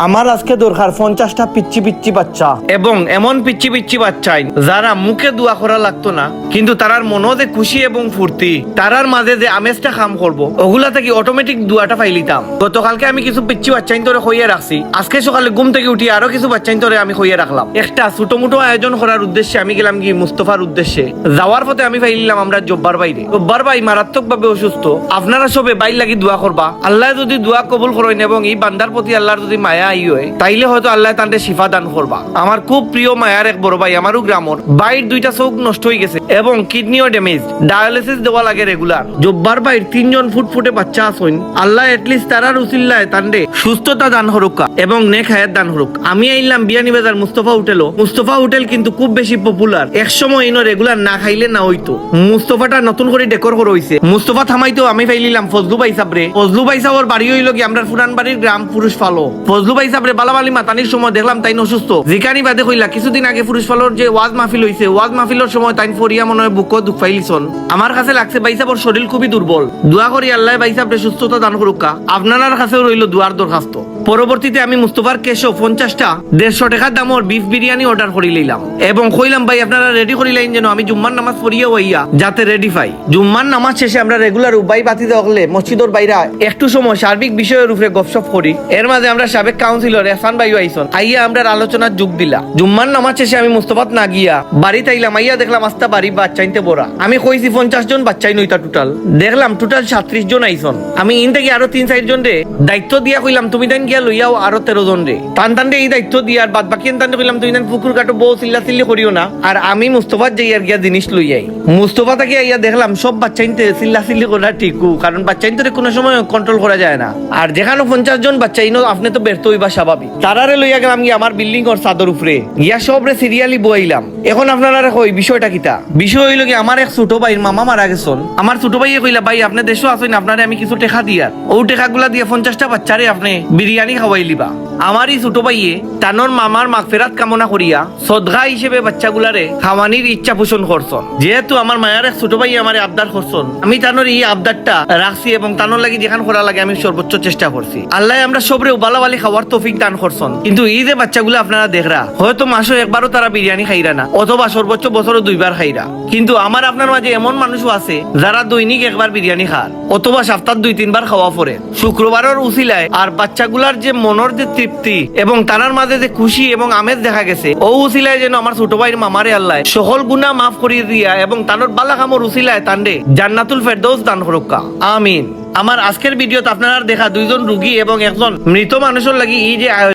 আমার আজকে দরকার 50টা পিচ্ছি পিচ্ছি বাচ্চা এবং এমন পিচ্ছি পিচ্ছি বাচ্চাই যারা মুখে দোয়া করা লাগতো না, কিন্তু তারার মনে যে খুশি এবং ফুর্তি, তারার মাঝে যে আমেজটা কাম করবো, ওগুলা থেকে অটোমেটিক দোয়াটা ফাইলিতাম। গতকালকে আমি কিছু পিচ্ছি বাচ্চাইন তোরে হইয়া রাখছি, আজকে সকালে ঘুম থেকে উঠি আরো কিছু বাচ্চাইন তোরে আমি হইয়া রাখলাম। একটা ছোট মোটো আয়োজন করার উদ্দেশ্যে আমি গেলাম কি মুস্তফার উদ্দেশ্যে। যাওয়ার পথে আমি ফাইলিলাম আমরা জব্বার বাইরে। জব্বার ভাই মারাত্মক ভাবে অসুস্থ, আপনারা সবে বাইর লাগি দোয়া করবা। আল্লাহ যদি দোয়া কবুল করেন এবং এই বান্দার প্রতি আল্লাহর যদি মায়া তাইলে হয়তো আল্লাহ তাদের শিফা দান করবা। আমার খুব প্রিয় মায়ার এক বড় ভাই, আমারও গ্রামর বাইর দুইটা চোখ নষ্ট হয়ে গেছে এবং কিডনিও ড্যামেজ, ডায়ালিসিস দেওয়া লাগে রেগুলার। জব্বার ভাইর 3 জন ফুটফুটে বাচ্চা আছেন, আল্লাহ এটলিস্ট তারার উসিল্লায় তান্ডে সুস্থতা দান হরুকা এবং নেক হায়াত দান হরুক। আমি আইলাম বিয়ানীবাজার মুস্তফা হোটেলও। মুস্তফা হোটেল কিন্তু খুব বেশি পপুলার, এক সময় ইনো রেগুলার না খাইলে না হইতো। মুস্তফাটা নতুন করে ডেকোর করা হইছে। মুস্তফা থামাইতো আমি ফাইলিলাম ফজলু ভাই সাবরে। ফজলু ভাই সাবর বাড়ি হইল কি আমরা ফুরান বাড়ির গ্রাম পুরুষ ফালো। ফজলু ভাই সাবরে বালাবালি মাতানির সময় দেখলাম তাই অসুস্থ। জিকানি বাদে কইলা কিছুদিন আগে পুরুষ ফালোর যে ওয়াজ মাহফিল হইছে, ওয়াজ মাহফিলের সময় তাই ফরিয়া মনে হয় বুকও দুঃখ ফাইলিছন। আমার কাছে লাগছে ভাই সাবর শরীর খুবই দুর্বল। দোয়া করি আল্লাহ ভাই সাবরে সুস্থতা দান করুকা। আপনার কাছেও রইল দুয়ার দরখাস্ত। পরবর্তীতে আমি মুস্তফার কেশো 50টা 150 টাকার দামর বিফ বিরিয়ানি অর্ডার করে লইলাম এবং কইলাম ভাই আপনারা রেডি করে লাইন যেন আমি জুম্মার নামাজ পড়িয়া হইয়া যাতে রেডি পাই। জুম্মার নামাজ শেষে আমরা রেগুলার উবাই বাতি দেওয়া মসজিদের বাইরে একটু সময় সার্বিক বিষয়ের উপরে গপসপ করি। এর মাঝে আমরা সাবেক কাউন্সিলর এহসান ভাই আইসন আইয়া আমরা আলোচনার যোগ দিলা। জুম্মার নামাজ শেষে আমি মুস্তফাত না গিয়া বাড়িতে আইলাম। আইয়া দেখলাম আস্তা বাড়ি বাচ্চাইতে বড়া। আমি কইছি 50 জন বাচ্চাই নইতা টোটাল, দেখলাম টোটাল 37 জন আইসন। আমি ইন থেকে আরো 3-4 জন রে দায়িত্ব দিয়া কইলাম তুমি তাই গিয়া লইয়াও আরো 13 জন রে টান এই দায়িত্ব দিয়া। আর বাদ বাকি টান কইলাম তুমি তাই পুকুর কাটো বউ চিল্লা চিল্লি করিও না। আর আমি মুস্তফাত যাই আর গিয়া জিনিস লইয়াই। মুস্তফা থেকে আইয়া দেখলাম সব বাচ্চাইতে চিল্লা চিল্লি করা ঠিকু, কারণ বাচ্চাইতে কোনো সময় কন্ট্রোল করা যায় না। আর যেখানে 50 জন বাচ্চা ইনো আপনি তো ব্যর্থ হইবা স্বাভাবিক। তারারে লইয়া গেলাম গিয়া আমার বিল্ডিং ওর চাদর উপরে গিয়া সবরে সিরিয়ালি বইলাম। এখন আপনারা কই বিষয়টা কিতা? বিষয় হইল কি আমার এক ছোট ভাইয়ের মামা মারা গেছেন। আমার ছোট ভাইয়ে কইলা ভাই আপনি দেশও আসেন, আপনারে আমি কিছু টাকা দিয়া ও টাকাগুলা দিয়ে 50টা বাচ্চারে আপনি বিরিয়ানি খাওয়াই লিবা। আমার এই ছোট ভাইয়ে তানোর মামার মাগফিরাত কামনা করিয়া সদগা হিসেবে বাচ্চাগুলারে খাওয়ানির ইচ্ছা পোষণ করছন। যেহেতু আমার মায়ের এক ছোট ভাই আমার আবদার করছন, আমি তানোর এই আবদারটা রাখছি এবং তানোর লাগি যেখান করা লাগে আমি সর্বোচ্চ চেষ্টা করছি। আল্লাহ আমরা সবরে বালাবালি খাওয়ার তৌফিক দান করছন। কিন্তু এই যে বাচ্চাগুলো আপনারা দেখরা হয়তো মাসে একবারও তারা বিরিয়ানি খাইরা না, অথবা সর্বোচ্চ বছরও 2বার খাইরা। কিন্তু আমার আপনার মাঝে এমন মানুষও আছে যারা দৈনিক একবার বিরিয়ানি খান, অথবা সপ্তাহে 2-3 বার খাওয়া পরে শুক্রবারের উসিলায়। আর বাচ্চাগুলার যে মনের যে তৃপ্তি এবং তার মাঝে যে খুশি এবং আমেজ দেখা গেছে, ও উসিলায় যেন আমার ছোট ভাইয়ের মামারে আল্লাহ সকল গুনাহ মাফ করিয়ে দিয়া এবং তানোর বালা কামর উসিলায় তান্ডে জান্নাতুল ফেরদৌস দান করুকা, আমিন। আমার আজকের ভিডিওতে আপনারা দেখা 2 জন রোগী এবং একজন মৃত মানুষের লাগি এই যে